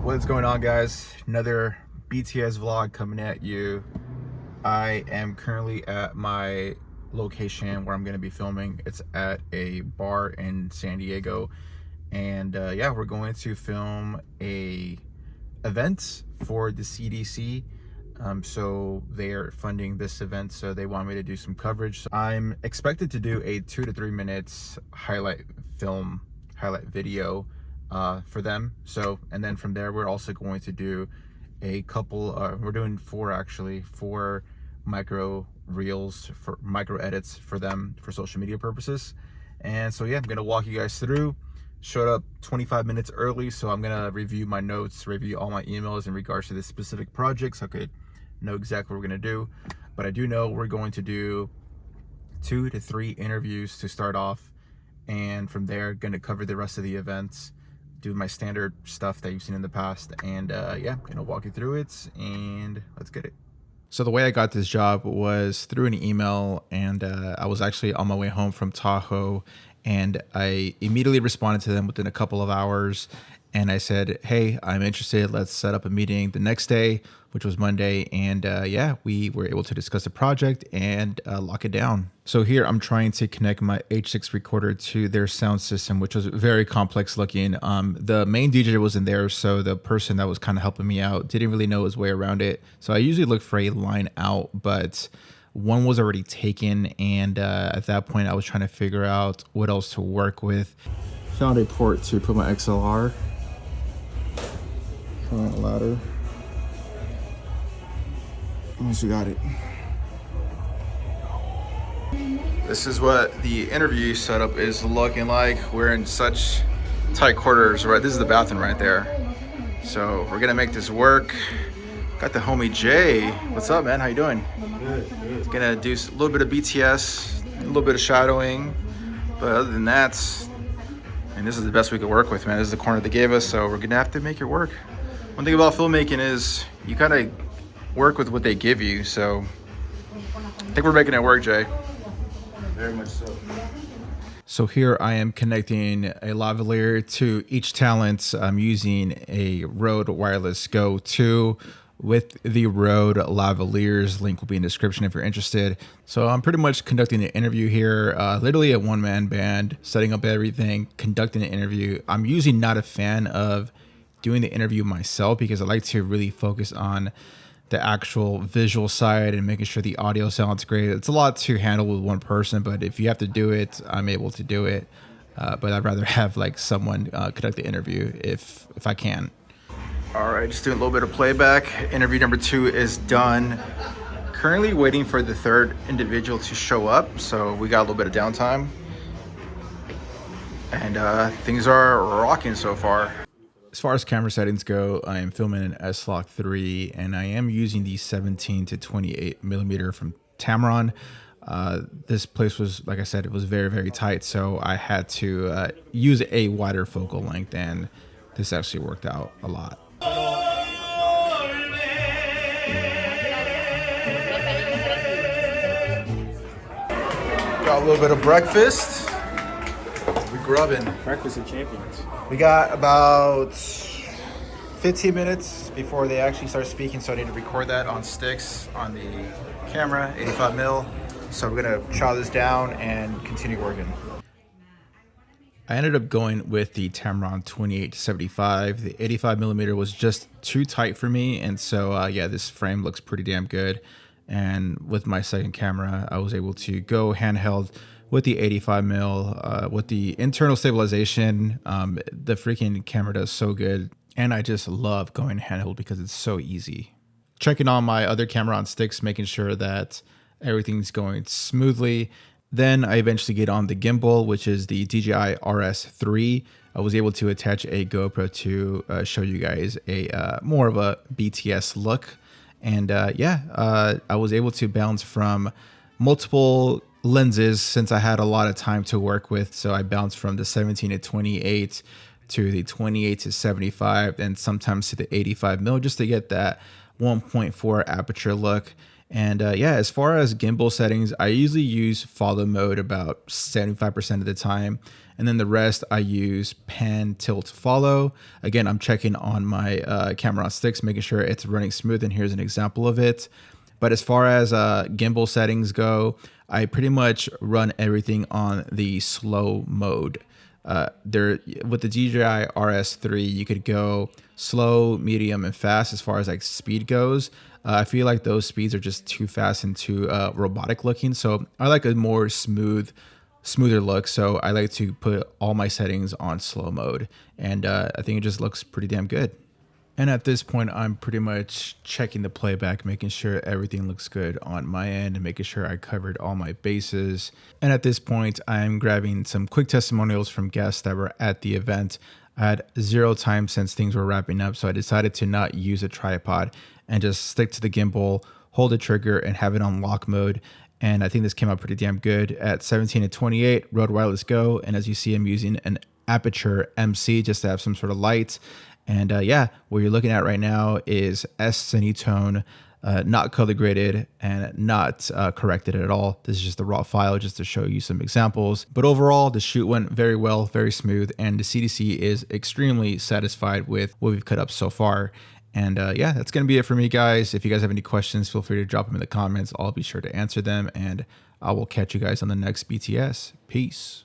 What's going on, guys? Another BTS vlog coming at you. I am currently at my location where I'm going to be filming. It's at a bar in San Diego, and yeah, we're going to film a event for the CDC. So they are funding this event, so they want me to do some coverage. So I'm expected to do a 2 to 3 minutes highlight video for them. So, and then from there we're also going to do a couple we're doing four micro reels, for micro edits for them for social media purposes. And so yeah, I'm gonna walk you guys through. Showed up 25 minutes early, so I'm gonna review my notes, review all my emails in regards to this specific project, so I could know exactly what we're gonna do. But I do know we're going to do 2 to 3 interviews to start off, and from there gonna cover the rest of the events, do my standard stuff that you've seen in the past, and yeah, gonna walk you through it, and let's get it. So the way I got this job was through an email, and I was actually on my way home from Tahoe, and I immediately responded to them within a couple of hours, and I said, hey, I'm interested, let's set up a meeting the next day, which was Monday. And yeah, we were able to discuss the project and lock it down. So here I'm trying to connect my H6 recorder to their sound system, which was very complex looking. The main DJ wasn't there, so the person that was kind of helping me out didn't really know his way around it. So I usually look for a line out, but one was already taken, and at that point I was trying to figure out what else to work with. Found a port to put my XLR. Found a ladder. Once we got it. This is what the interview setup is looking like. We're in such tight quarters, right? This is the bathroom right there. So we're gonna make this work. Got the homie Jay. What's up, man? How you doing? Good. Gonna do a little bit of BTS, a little bit of shadowing, but other than that, and this is the best we could work with, man. This is the corner they gave us, so we're gonna have to make it work. One thing about filmmaking is you kind of work with what they give you, so I think we're making it work, Jay. Very much so. So here I am connecting a lavalier to each talent. I'm using a Rode Wireless Go 2 with the Rode lavaliers. Link will be in the description if you're interested. So I'm pretty much conducting an interview here, literally a one-man band, setting up everything, conducting an interview. I'm usually not a fan of doing the interview myself because I like to really focus on the actual visual side and making sure the audio sounds great. It's a lot to handle with one person, but if you have to do it, I'm able to do it. But I'd rather have like someone conduct the interview if I can. All right, just doing a little bit of playback. Interview number 2 is done. Currently waiting for the third individual to show up, so we got a little bit of downtime. And things are rocking so far. As far as camera settings go, I am filming an S-cinetone, and I am using the 17 to 28 millimeter from Tamron. This place was, like I said, it was very, very tight, so I had to use a wider focal length, and this actually worked out a lot. Got a little bit of breakfast. We're grubbing. Breakfast of champions. We got about 15 minutes before they actually start speaking, so I need to record that on sticks on the camera, 85 mil. So we're gonna chow this down and continue working. I ended up going with the Tamron 28 to 75. The 85 millimeter was just too tight for me, and so yeah, this frame looks pretty damn good. And with my second camera, I was able to go handheld with the 85 mil, with the internal stabilization. The freaking camera does so good, and I just love going handheld because it's so easy. Checking on my other camera on sticks, making sure that everything's going smoothly. Then I eventually get on the gimbal, which is the DJI RS3. I was able to attach a GoPro to show you guys a more of a BTS look. And yeah, I was able to bounce from multiple lenses since I had a lot of time to work with. So I bounced from the 17 to 28 to the 28 to 75 and sometimes to the 85 mil just to get that 1.4 aperture look. And yeah, as far as gimbal settings, I usually use follow mode about 75% of the time. And then the rest I use pan, tilt, follow. Again, I'm checking on my camera on sticks, making sure it's running smooth. And here's an example of it. But as far as gimbal settings go, I pretty much run everything on the slow mode. There with the DJI RS3, you could go slow, medium, and fast as far as like speed goes. I feel like those speeds are just too fast and too robotic looking. So I like a more smoother look. So I like to put all my settings on slow mode, and I think it just looks pretty damn good. And at this point, I'm pretty much checking the playback, making sure everything looks good on my end and making sure I covered all my bases. And at this point, I'm grabbing some quick testimonials from guests that were at the event. I had zero time since things were wrapping up, so I decided to not use a tripod and just stick to the gimbal, hold the trigger, and have it on lock mode. And I think this came out pretty damn good at 17 and 28, Rode Wireless Go. And as you see, I'm using an Aperture MC just to have some sort of light. And yeah, what you're looking at right now is s-cinetone, not color graded and not corrected at all. This is just the raw file just to show you some examples. But overall, the shoot went very well, very smooth, and the CDC is extremely satisfied with what we've cut up so far. And yeah, that's going to be it for me, guys. If you guys have any questions, feel free to drop them in the comments. I'll be sure to answer them, and I will catch you guys on the next BTS. Peace.